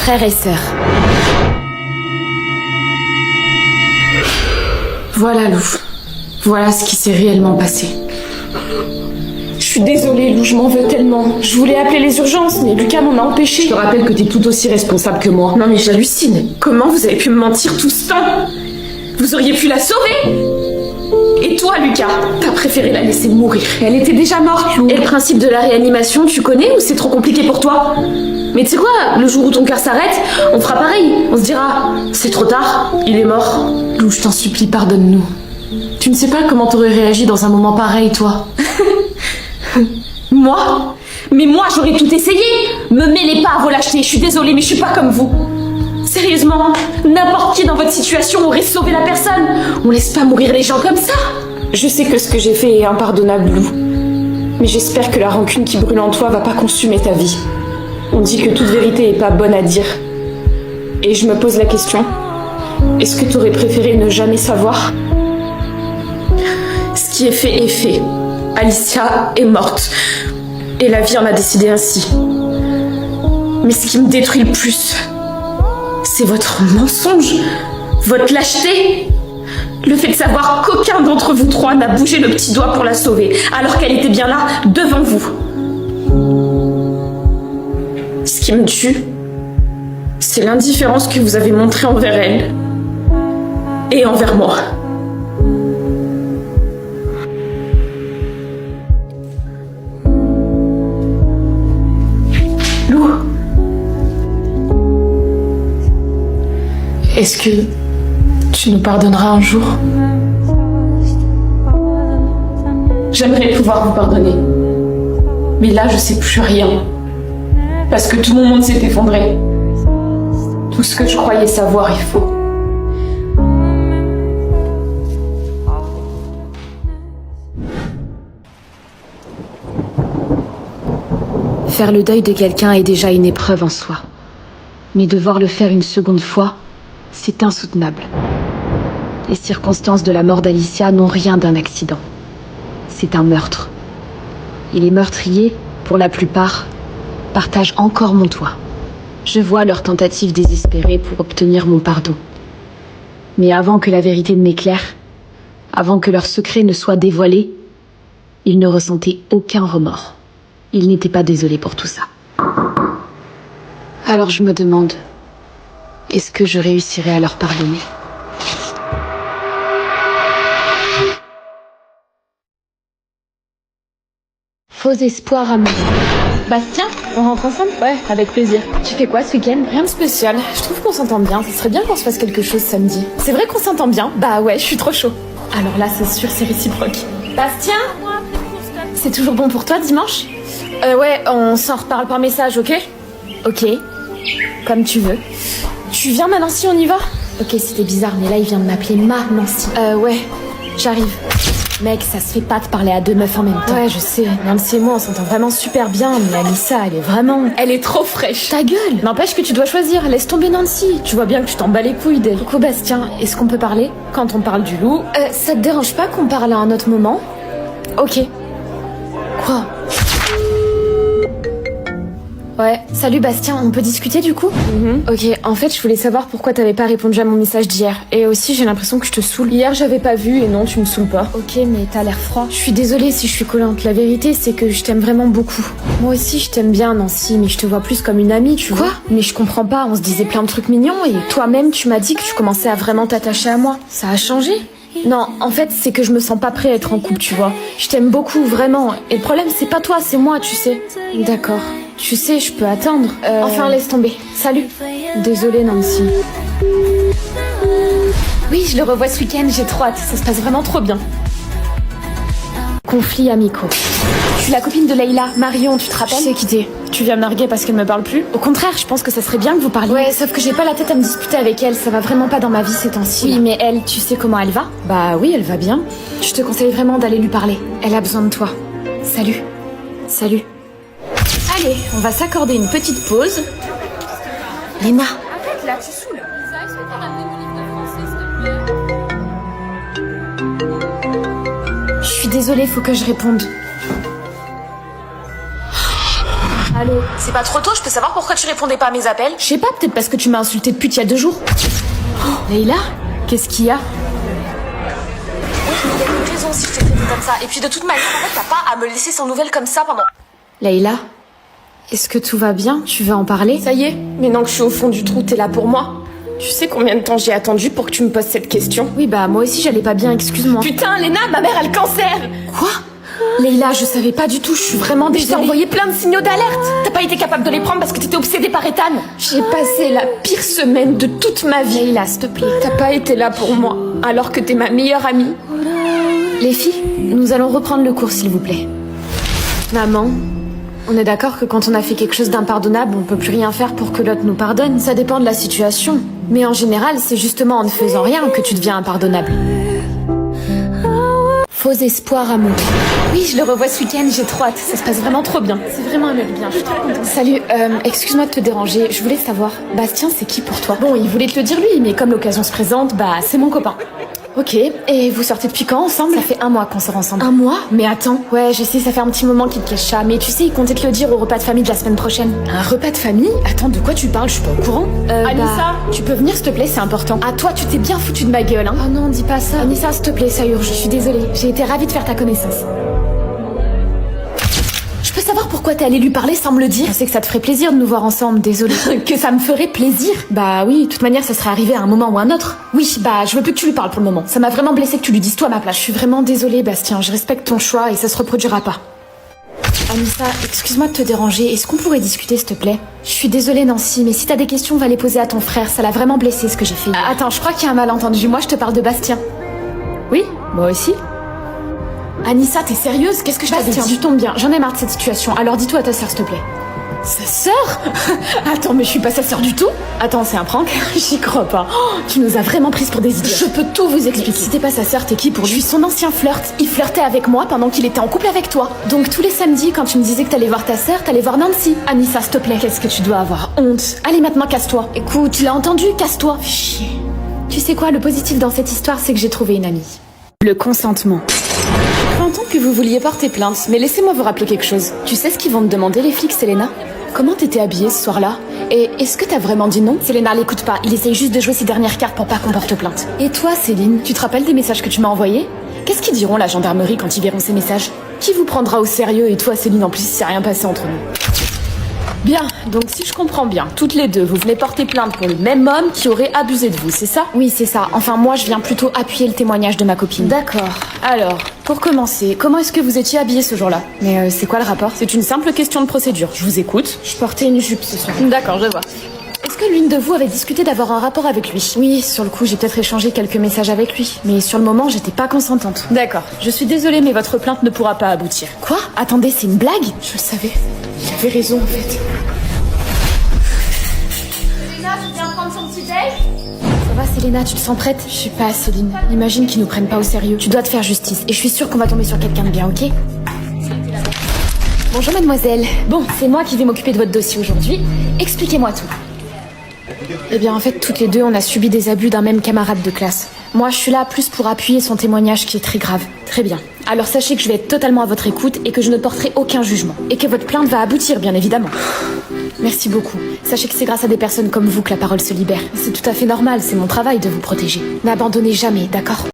frères et sœurs. Voilà, Lou. Voilà ce qui s'est réellement passé. Je suis désolée, Lou, je m'en veux tellement. Je voulais appeler les urgences, mais Lucas m'en a empêché. Je te rappelle que t'es tout aussi responsable que moi. Non mais j'hallucine. Comment vous avez pu me mentir tout ce temps? Vous auriez pu la sauver. Et toi, Lucas, t'as préféré la laisser mourir. Elle était déjà morte, Lou. Et le principe de la réanimation, tu connais ou c'est trop compliqué pour toi? Mais tu sais quoi, le jour où ton cœur s'arrête, on fera pareil. On se dira, c'est trop tard, il est mort. Lou, je t'en supplie, pardonne-nous. Tu ne sais pas comment t'aurais réagi dans un moment pareil, toi. Moi? Mais moi, j'aurais tout essayé. Me mêlez pas à vos lâchetés, je suis désolée, mais je suis pas comme vous. Sérieusement, n'importe qui dans votre situation aurait sauvé la personne. On laisse pas mourir les gens comme ça. Je sais que ce que j'ai fait est impardonnable, Lou. Mais j'espère que la rancune qui brûle en toi va pas consumer ta vie. On dit que toute vérité est pas bonne à dire. Et je me pose la question, est-ce que t'aurais préféré ne jamais savoir? Ce qui est fait. Alicia est morte. Et la vie en a décidé ainsi. Mais ce qui me détruit le plus, c'est votre mensonge, votre lâcheté. Le fait de savoir qu'aucun d'entre vous trois n'a bougé le petit doigt pour la sauver, alors qu'elle était bien là, devant vous. Ce qui me tue, c'est l'indifférence que vous avez montrée envers elle et envers moi. Lou, est-ce que tu nous pardonneras un jour? J'aimerais pouvoir vous pardonner, mais là je sais plus rien. Parce que tout mon monde s'est effondré. Tout ce que je croyais savoir est faux. Faire le deuil de quelqu'un est déjà une épreuve en soi. Mais devoir le faire une seconde fois, c'est insoutenable. Les circonstances de la mort d'Alicia n'ont rien d'un accident. C'est un meurtre. Et les meurtriers, pour la plupart, partagent encore mon toit. Je vois leurs tentatives désespérées pour obtenir mon pardon. Mais avant que la vérité ne m'éclaire, avant que leur secret ne soit dévoilé, ils ne ressentaient aucun remords. Ils n'étaient pas désolés pour tout ça. Alors je me demande, est-ce que je réussirai à leur pardonner ? Faux espoir à mourir. Bastien, on rentre ensemble? Ouais, avec plaisir. Tu fais quoi ce week-end? Rien de spécial. Je trouve qu'on s'entend bien. Ce serait bien qu'on se fasse quelque chose samedi. C'est vrai qu'on s'entend bien? Bah ouais, je suis trop chaud. Alors là, c'est sûr, c'est réciproque. Bastien? C'est toujours bon pour toi dimanche? Ouais, on s'en reparle par message, ok? Ok. Comme tu veux. Tu viens ma Nancy, on y va? Ok, c'était bizarre, mais là, il vient de m'appeler ma Nancy. Ouais, j'arrive. Mec, ça se fait pas de parler à deux meufs en même temps. Ouais, je sais. Nancy et moi, on s'entend vraiment super bien, mais Alissa, elle est vraiment... Elle est trop fraîche. Ta gueule. N'empêche que tu dois choisir. Laisse tomber Nancy. Tu vois bien que tu t'en bats les couilles d'elle. Coucou Bastien, est-ce qu'on peut parler? Quand on parle du loup... ça te dérange pas qu'on parle à un autre moment? Ok. Quoi? Ouais, salut Bastien, on peut discuter du coup? Ok, en fait, je voulais savoir pourquoi t'avais pas répondu à mon message d'hier. Et aussi, j'ai l'impression que je te saoule. Hier, j'avais pas vu et non, tu me saoules pas. Ok, mais t'as l'air froid. Je suis désolée si je suis collante. La vérité, c'est que je t'aime vraiment beaucoup. Moi aussi, je t'aime bien, Nancy, mais je te vois plus comme une amie, tu vois. Mais je comprends pas, on se disait plein de trucs mignons et toi-même, tu m'as dit que tu commençais à vraiment t'attacher à moi. Ça a changé? Non, en fait, c'est que je me sens pas prêt à être en couple, tu vois. Je t'aime beaucoup, vraiment. Et le problème, c'est pas toi, c'est moi, tu sais. D'accord. Tu sais, je peux attendre. Enfin, laisse tomber. Salut. Désolée, Nancy. Oui, je le revois ce week-end, j'ai trop hâte. Ça se passe vraiment trop bien. Conflits amicaux. Je suis la copine de Leïla, Marion, tu te rappelles? Je sais qui t'es. Tu viens me narguer parce qu'elle me parle plus? Au contraire, je pense que ça serait bien que vous parliez. Ouais, sauf que j'ai pas la tête à me disputer avec elle, ça va vraiment pas dans ma vie ces temps-ci. Oui, mais elle, tu sais comment elle va? Bah oui, elle va bien. Je te conseille vraiment d'aller lui parler. Elle a besoin de toi. Salut. Salut. Allez, on va s'accorder une petite pause. Léna. Arrête là, tu saoules. Je suis désolée, faut que je réponde. Allô, C'est pas trop tôt, je peux savoir pourquoi tu répondais pas à mes appels? Je sais pas, peut-être parce que tu m'as insulté depuis il y a 2 jours. Oh, Leïla, qu'est-ce qu'il y a? Il y a une raison si je t'ai traité comme ça. Et puis de toute manière, en fait, t'as pas à me laisser sans nouvelles comme ça pendant... Leïla, est-ce que tout va bien? Tu veux en parler? Ça y est, maintenant que je suis au fond du trou, t'es là pour moi. Tu sais combien de temps j'ai attendu pour que tu me poses cette question? Oui, bah moi aussi j'allais pas bien, excuse-moi. Putain, Léna, ma mère a le cancer! Quoi? Leïla, je savais pas du tout, je suis vraiment Mais je t'ai désolée. envoyé plein de signaux d'alerte. T'as pas été capable de les prendre parce que t'étais obsédée par Ethan. J'ai passé la pire semaine de toute ma vie. Leïla, s'il te plaît. T'as pas été là pour moi, alors que t'es ma meilleure amie. Les filles, nous allons reprendre le cours, s'il vous plaît. Maman, on est d'accord que quand on a fait quelque chose d'impardonnable, on peut plus rien faire pour que l'autre nous pardonne. Ça dépend de la situation. Mais en général, c'est justement en ne faisant rien que tu deviens impardonnable. Faux espoir, amour. Oui, je le revois ce week-end, j'ai trop hâte. Ça se passe vraiment trop bien. C'est vraiment un mec bien, je suis trop contente. Salut, excuse-moi de te déranger, je voulais savoir, Bastien, c'est qui pour toi? Bon, il voulait te le dire lui, mais comme l'occasion se présente, bah c'est mon copain. Ok, et vous sortez depuis quand ensemble? Ça fait 1 mois qu'on sort ensemble. 1 mois? Mais attends. Ouais, je sais, ça fait un petit moment qu'il te cache ça, mais tu sais, il comptait te le dire au repas de famille de la semaine prochaine. Un repas de famille? Attends, de quoi tu parles? Je suis pas au courant. Anissa, tu peux venir s'il te plaît, c'est important. Ah, toi, tu t'es bien foutu de ma gueule, hein. Oh non, dis pas ça. Anissa, s'il te plaît, ça urge. Je suis désolée. J'ai été ravie de faire ta connaissance. Je peux savoir pourquoi t'es allée lui parler sans me le dire? Je sais que ça te ferait plaisir de nous voir ensemble, désolée. Que ça me ferait plaisir? Bah oui, de toute manière, ça serait arrivé à un moment ou à un autre. Oui, bah je veux plus que tu lui parles pour le moment. Ça m'a vraiment blessée que tu lui dises toi à ma place. Je suis vraiment désolée, Bastien, je respecte ton choix et ça se reproduira pas. Anissa, excuse-moi de te déranger, est-ce qu'on pourrait discuter s'il te plaît? Je suis désolée Nancy, mais si t'as des questions, va les poser à ton frère, ça l'a vraiment blessé ce que j'ai fait. Attends, je crois qu'il y a un malentendu. Moi, je te parle de Bastien. Oui, moi aussi. Anissa, t'es sérieuse? Qu'est-ce que je t'avais Bastien, dit? tu tombes bien, j'en ai marre de cette situation, alors dis-toi à ta sœur s'il te plaît. Sa sœur? Attends, mais je suis pas sa sœur du tout. Attends, c'est un prank? J'y crois pas. Oh, tu nous as vraiment prises pour des idiots. Je peux tout vous expliquer. Si t'es pas sa sœur, t'es qui pour Je lui? suis son ancien flirt. Il flirtait avec moi pendant qu'il était en couple avec toi. Donc tous les samedis, quand tu me disais que t'allais voir ta sœur, t'allais voir Nancy. Anissa, s'il te plaît. Qu'est-ce que tu dois avoir honte? Allez, maintenant, casse-toi. Écoute, Tu l'as entendu? Casse-toi. chier. Tu sais quoi, le positif dans cette histoire, c'est que j'ai trouvé une amie. Le consentement. J'entends que vous vouliez porter plainte, mais laissez-moi vous rappeler quelque chose. Tu sais ce qu'ils vont te demander les flics, Selena? Comment t'étais habillée ce soir-là? Et est-ce que t'as vraiment dit non? Selena l'écoute pas, il essaye juste de jouer ses dernières cartes pour pas qu'on porte plainte. Et toi, Céline, tu te rappelles des messages que tu m'as envoyés? Qu'est-ce qu'ils diront la gendarmerie quand ils verront ces messages? Qui vous prendra au sérieux? Et toi, Céline, en plus, il s'est rien passé entre nous. Bien, donc si je comprends bien, toutes les deux, vous venez porter plainte pour le même homme qui aurait abusé de vous, c'est ça? Oui, c'est ça. Enfin, moi, je viens plutôt appuyer le témoignage de ma copine. D'accord. Alors, pour commencer, comment est-ce que vous étiez habillée ce jour-là? Mais c'est quoi le rapport? C'est une simple question de procédure. Je vous écoute. Je portais une jupe ce soir. D'accord, je vois. Est-ce que l'une de vous avait discuté d'avoir un rapport avec lui? Oui, sur le coup, j'ai peut-être échangé quelques messages avec lui. Mais sur le moment, j'étais pas consentante. D'accord. Je suis désolée, mais votre plainte ne pourra pas aboutir. Quoi? Attendez, c'est une blague? Je le savais. Il avait raison, en fait. Selena, tu viens prendre son petit déj? Ça va, Selena, tu te sens prête? Je sais pas, Céline. Imagine qu'ils nous prennent pas au sérieux. Tu dois te faire justice. Et je suis sûre qu'on va tomber sur quelqu'un de bien, ok? Bonjour, mademoiselle. Bon, c'est moi qui vais m'occuper de votre dossier aujourd'hui. Expliquez-moi tout. Eh bien, en fait, toutes les deux, on a subi des abus d'un même camarade de classe. Moi, je suis là plus pour appuyer son témoignage qui est très grave. Très bien. Alors sachez que je vais être totalement à votre écoute et que je ne porterai aucun jugement. Et que votre plainte va aboutir, bien évidemment. Merci beaucoup. Sachez que c'est grâce à des personnes comme vous que la parole se libère. C'est tout à fait normal, c'est mon travail de vous protéger. N'abandonnez jamais, d'accord ?